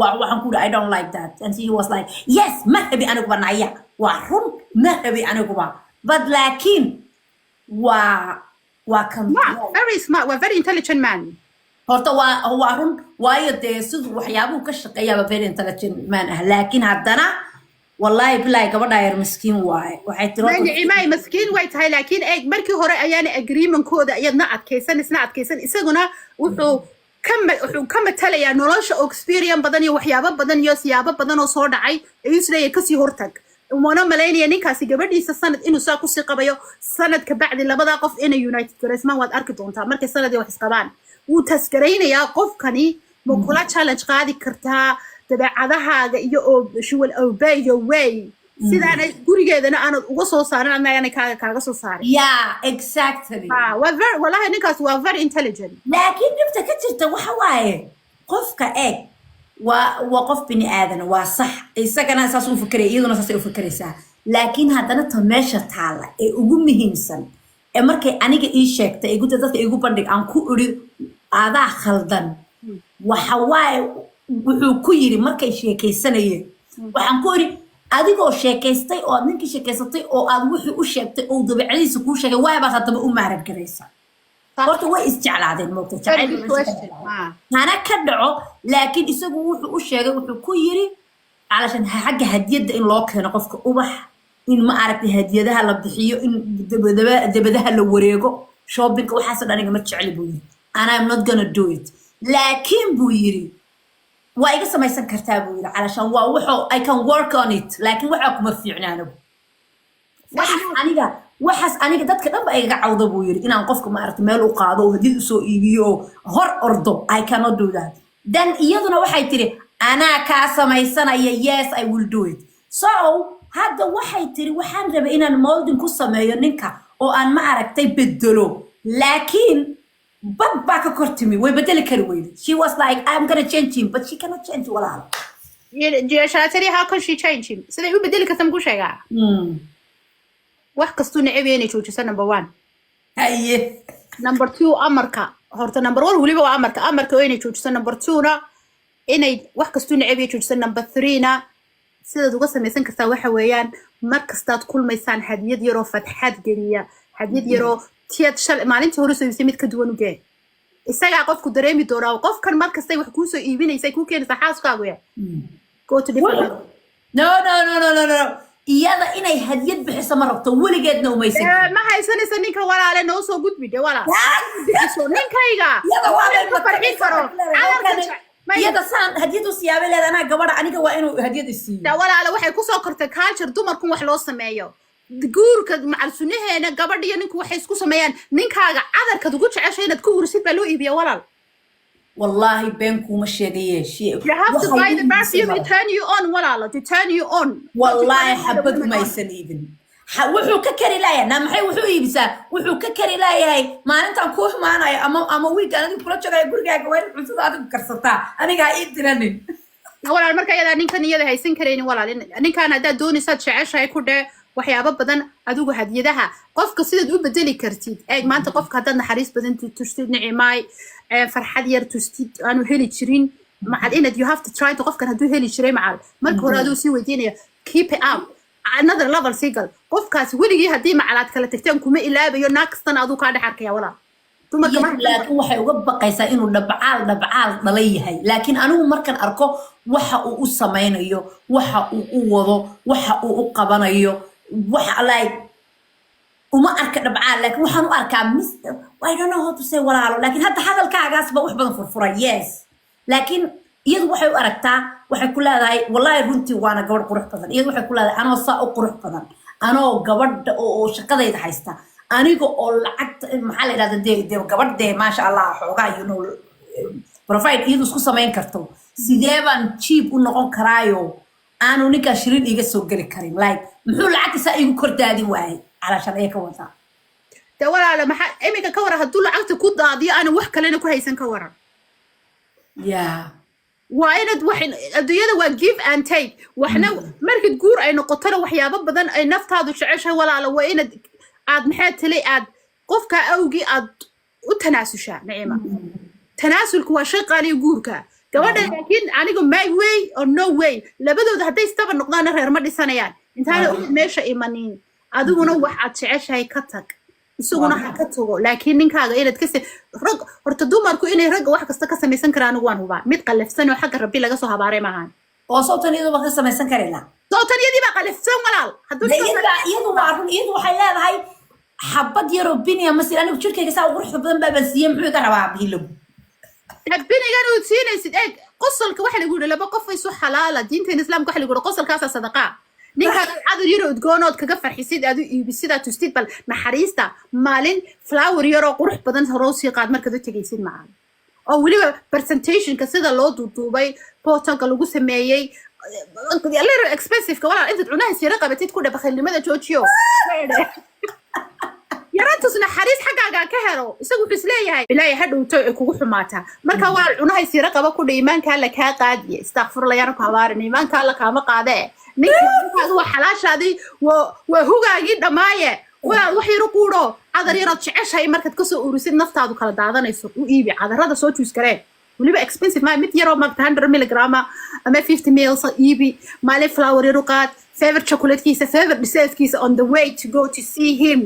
waxaan ku I don't like that and he was like yes ma habi anigu banaya waa run ma habi anigu ba but laakiin waa kan very smart waa very intelligent man horta waa run waayo dee siduu waxyaabuhu ka shaqeeyaaba very intelligent man ah laakiin haddana wallahi billahi gabadha yar miskiin waaye waxay tiro Naciimay miskiin way tahay laakiin eeg markii hore ayaan agreement kooda iyadna adkaysan isaguna wuxuu ka matalayaa nolosha experience badan iyo waxyaabo badan iyo siyaabo badan oo soo dhacay isleeyahay ka sii hortag umana maleynaya ninkaasi gabadhiisa sanad inuu saa ku sii qabayo sanad ka bacdi labada qof inay united gareysmaan waad arki doontaa markay sanadii wax isqabaan wuu tasgaraynayaa qofkani ma kula challenge qaadi kartaa dabeecadahaaga iyo oo she will obey your way sidaan gurigeedana aanad uga soo saarin ama aanay kaaga soo saarin yeah exactly wallahi ninkaas waa very intelligent laakiin dhibta ka jirta waxa waaye qofka eeg waa qof bini aadan waa sax isagana saas u fikray iyaduna saas u fikraysaa laakiin haddana ta meesha taala ee ugu muhiimsan ee markay aniga ii sheegtay ee gudda dadka igu bandhig aan ku iri aadaa khaldan waxa waaye wuxuu ku yiri markay sheekaysanayeen waxaan ku iri adigoo sheekaystay oo ninkii sheekaysatay oo aad wixii u sheegtay oo dabeecadiisa ku sheegay waaba hadaba u maarag garaysa horta way isjeclaadeen moogta hana ka dhaco laakiin isagu wuxuu u sheegay wuxuu ku yiri علشان حاجة هدية إن لاكنا قفك أبح إن ما أعرف هديتها لا بحيو إن دبدها لو وريقو shopping وحاسد أنا قمت شعلي بوي أنا I'm not gonna do it لكن بويري وايقا سما يسكرتها بويري علشان وحو I can work on it لكن وحاكم في عنانه وحس أنا دتك دم بقى عوضة بويري إن أنقفكم ما أعرف ماله قاضي وهدي سو إيبيو هر أرضه I cannot do that then يدنا واحد تري أنا كاسما يسنا yes I will do it so هذا واحد تري وحن ربنا إن المولد كوسا ما ينكا أو أن ما أعرف تبدله لكن بابا كورتمي ويبدل كرويل she was like I'm gonna change him but she cannot change ولا يا شاتري how can she change him سيدا يبدل كتم كوشة يا واحد كستون عبيني شو جسنا number 1 هاي number 2 أمريكا هرت number 1 ولي بقى أمريكا ويني شو جسنا number 2 نا إني واحد كستون عبيني شو جسنا number 3 نا سيدا دوقسم يسن كستا وحويان مركز تات كل ما يسان هدية يرو فتحات جرية هدية يرو تيات شل maalintii hore soo yimid ka duwan u gaa isaga qofku dareemi doona qof kan markasta wax ku soo iibinaysa ku keenaysa xaaskaagu ya go to different no iyada inay hadiyad bixiso ma rabto waligeedna uma haysan ma haysanaysa ninka walaale noo soo gudbide walaal bixiso ninkayga iyada waa ma farxin karo iyada saan hadiyad u siyaabay leedana gabadha aniga waa inuu hadiyad isiiyo walaale waxay ku soo kortay culture dumarku wax loo sameeyo guurka macal sunaheena gabadhiyo ninku waxay isku sameeyaan ninkaaga cadarka ugu jeceshay inaad ku hursid baa loo iibiyo walaal wallahi beenku ma sheegay shay you have to buy the perfume to turn you on walaal to turn you on wallahi habad ma aysan iibin wuxuu ka kari laayay maxay wuxuu iibsaa wuxuu ka kari laayay maalintan ku xumaanayo ama week aniga kula joogay gurigaaga way cuntada aad karsataa aniga ii diranin walaal marka iyada ninkan iyada haysan kareen walaal ninkan hada doonaysa jeceshay ku dhee waxyaabo badan adigu hadiyadaha qofka sidaad u bedeli kartid eeg maanta qofka hadda naxariis badan tustid nicmaay farxad yar tustid aanu heli jirin macal inaad you have to try to qofkan haduu heli jiray macal marka hore aduu si weydiinaya keep it up another level sigal qofkaas weligii hadii macalaad kala tagtaan kuma ilaabayo naaqstan aduu ka dhaxarkaya walaal dumarka laakiin waxay uga baqaysaa inuu dhabcaal dhalay yahay laakiin anigu markan arko waxa uu u sameeyo waxa uu u wado waxa uu u qabanayo waxa like uma arka dhabcaal laakiin waxaan u arkaa I don't know how to say walaalo laakiin hadda hadalkaagaas ba wax badan furfuray yes laakiin iyadu waxay u aragtaa waxay ku leedahay wallahi runtii waana gabadh qurux badan iyadu waxay ku leedahay anoo saa u qurux badan anoo gabadh oo shaqadayda haysta aniga oo lacagta maxaa la yiraahdaa gabadh maasha Allah xoogaa you know provide iyadu isku sameyn karto sidee baan cheap u noqon karaayo aanu ninka shirin iga soo gali karin like muxuu lacagtiisa igu kordaadi waayay علشان ايه كوتا ده ولا ما اميكا كورا هدول لعقت ku daadiyo aan wax kale ku haysan ka waran waayad waxin adduunyada waa give and take waxna markid guur ay noqotana waxyaabo badan ay naftaadu jeceshay walaalo waa in aad maxay tali aad qofka awgi aad u tanaasusha naima tanaasulku waa shay qaali guurka gabadha laakiin anigu my way or no way labadooda hadday istaba noqdaan reer ma dhisanayaan intaana meesha imanin adiguna waxaad jeceshahay ka tag isaguna ha ka tago laakiin ninkaaga inaad ka rag horta dumarku inay rag wax kasta ka samaysan karaan anigu waan hubaa mid qalafsan oo xagga rabbi laga soo habaaray maahan oo sawtaniyadu ba ka samaysan karayna sawtaniyadii baa qalafsan walaal hadduu iyadu waa run iyadu waxay leedahay xabad yar oo biniya masir anigu jirkayga saa ugu qurux badan baa siiyay muxuu ka rabaa biilo binigan uu siinaysid eeg qosolka waxa lagu yiri laba qof ay soo xalaala diinta islaamka waxa lagu yiri qosolkaas sadaqa ninka cadar yar udgoonood kaga farxisid aad u iibisida tustid bal naxariista maalin flower yar oo qurux badan horoosi qaad markaad u tagaysid macaan oo waliba presentationka sida loo duuduubay photoga lagu sameeyay little expensive ka walaal inta cunaha sira qabatid ku dhabakhilnimada joojiyo yarantusna xariis xagaaga ka helo isagu wuxuu isleeyahay ilaahay hadhowto ay kugu xumaataa marka waa cunahay sira qaba ku dhiimaanka la ka qaadiye astaghfirullah yarku habaarin iimaanka la kaama qaade ninka waa xalaashaadi waa hugaagi dhamaaye waa wax yar quuro cadar yar jeceshay markaad ka soo urusid naftaadu kala daadanayso u iibi cadarada soo juus karee waliba expensive ma mid yar oo ma 100 mg ama 50 ml iibi maalin flower yar qaad favorite chocolate kiisa favorite dessert kiisa on the way to go to see him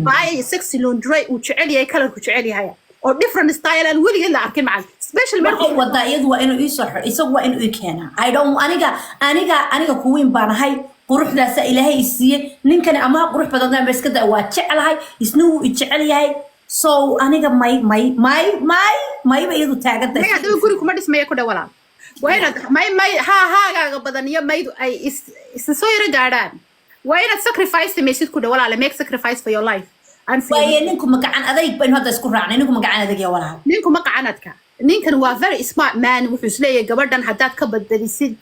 buy sexy laundry u jecel yahay kala ku jecel yahay oo different style aan waligeed la arkin macaan special markay wada iyadu waa inuu isoo xir isagu waa inuu keena I don't aniga ku weyn baan ahay quruxdaas ilaahay siiyay ninkani ama qurux badan baa iska daa waa jecelahay isna uu jecel yahay so aniga may ba iyadu taagantahay hadii guri kuma dhismayo ku dhawala wayna may haaga badan iyo maydu ay is soo yara gaadhaan wayna sacrifice meeshid ku dhawala make sacrifice for your life waaye ninku magacan adayg baan hadda isku raacnay ninku magacan adag yaa walaal ninku magacanadka ninkan waa very smart man wuxuu isleeyahay gabadhan hadaad ka badbadisid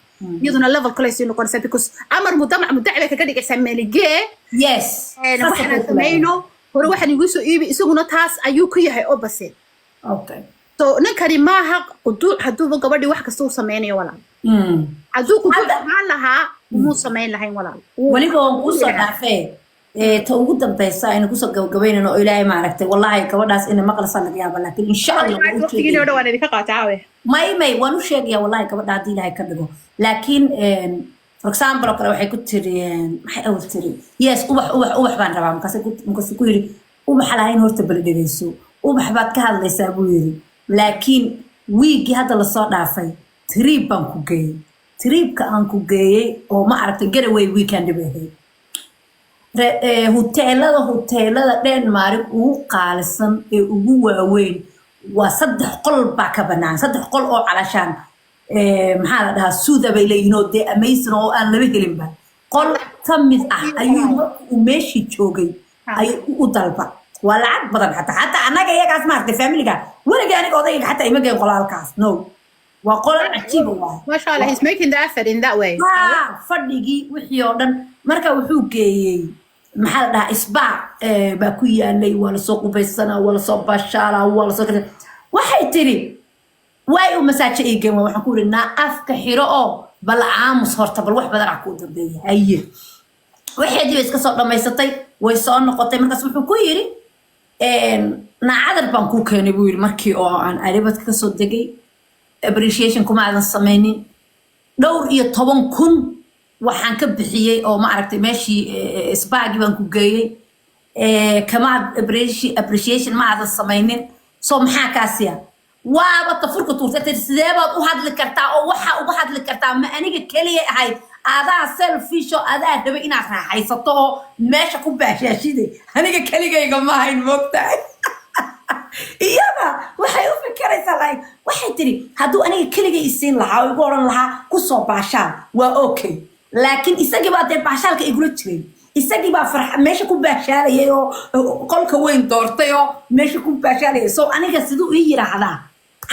iyaduna level kale sii noqonaysa because amar mudacba kaga dhigaysa meelige yes waxaan sameeyno hore waxaan igu soo iibi isaguna taas ayuu ku yahay opposite okay so ninkani maaha quduuc hadduu gabadhi wax kasta uu sameynayo walaal hadduu quduuc lahaa muu sameyn lahayn walaal waliba waan ku soo dhaafay ta ugu dambaysa aynu ku soo gabagabeynayno oo ilaahay ma aragtay wallahi gabadhaas in maqalsan laga yaabo laakiin insha Allah waqtigiina dhawaan idinka qaataawe may waan u sheegaya wallahi gabadha hadii ilaahay ka dhigo laakiin for example kale waxay ku tiri maxay awl tiri yes ubax baan rabaa markaas ku yiri ubax lahayn horta bal dhageyso ubax baad ka hadlaysaa buu yiri laakiin wiigi hadda la soo dhaafay trip baan ku geeyay tripka aan ku geeyay oo ma aragtay getaway weekend bahay hoteelada Denmark ugu qaalisan ee ugu waaweyn waa 3 qol baa ka banaan 3 qol oo calashaan maxaa la dhahaa suuda bay leeyihiin oo de amazing oo aan laba helin ba qol kamid ah ayuu meeshi joogay ayuu u dalba waa lacag badan hatta anaga iyagaas ma aragtay family-ga waliga aniga odayga hatta ima geen qolaalkaas no waa qol cajiib ah ma sha Allah he's making the effort in that way fadhigi wixii oo dhan marka wuxuu geeyay maxaa la dhahaa isba baa ku yaalay wala soo qubaysana wala soo bashaala wala soo waxay tiri way u masaaje eegeen waxaan ku rinaa afka xiro oo bal aamus horta bal wax badan ku dambeeyay haye waxay dib iska soo dhameysatay way soo noqotay markaas wuxuu ku yiri naacadar baan ku keenay buu yiri markii oo aan aribadka ka soo degay appreciation kuma aadan sameeynin dhowr iyo 10,000 waxaan ka bixiyay oo ma aragtay meeshii isbaagi baan ku geeyay kama appreciation ma aadan sameeynin soo maxaa kaasiya waaba tafurka tuurtay sidee baad u hadli kartaa oo waxa uga hadli kartaa ma aniga kaliya ahayd adaa selfish oo adaa raba inaad raaxaysato oo meesha ku baashaashide aniga kaligayga ma hayn moogtahay iyada waxay u fikiraysaa like waxay tiri hadduu aniga kaligay isiin lahaa oo igu oran lahaa ku soo baashaan waa okay laakiin isagii baa dee baashaalka igula jiray isagii baa farx meesha ku baashaalayay oo qolka weyn doortay oo meesha ku baashaalayay soo aniga siduu ii yiraahdaa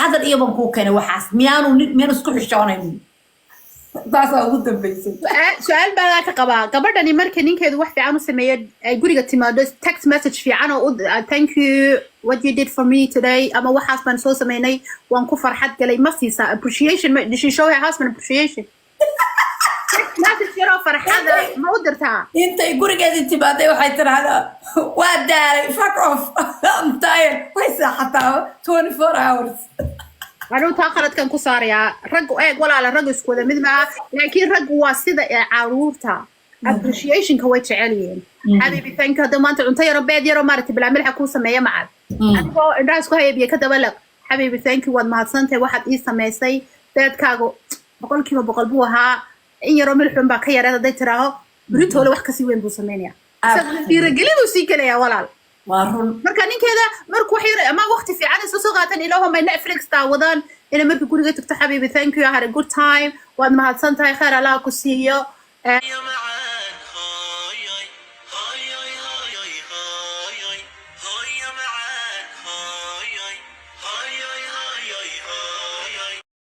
hadal iyo baan ku keenay waxaas miyaanu isku xishoonaynin taasa ugu dambeysay su'aal baa ka qabaa gabadhani markii ninkeedu wax fiican u sameeyay ay guriga timaado text message fiican oo thank you what you did for me today ama waxaas baan soo sameynay waan ku farxad galay ma siisa appreciation did she show her husband appreciation message yaro farxada ma u dirtaa intay gurigeedii timaaday waxay tiraahdaa waa daalay fuck off I'm tired way saaxataa 24 hours أنا تأخرت كان كسار يا رج إيه ولا على رج سكودا مثل ما لكن رج واسدة عرورتا appreciation كويت عاليين حبيبي ثانك هذا ما أنت يا ربي يا رمارتي بلا ملح كوسة ما يمعد أنا الناس كهي بيا كده بلغ حبيبي ثانك واد ما تصنتي واحد إيسا ما يسي تاد كاغو بقول كيما بقلبوها إن يرو ملحون باكي يا راد تراهو بريتو لو وحكسي وين بوسمينيا في رجلي وسيكلا يا ولال وارون marka ninkeeda markuu xiro ama waqti fiican isoo soo qaatan ilaahu ma Netflix taawadaan ina markii guriga tagto xabiibi thank you I had a good time waad mahadsantahay khayr Allah ku siiyo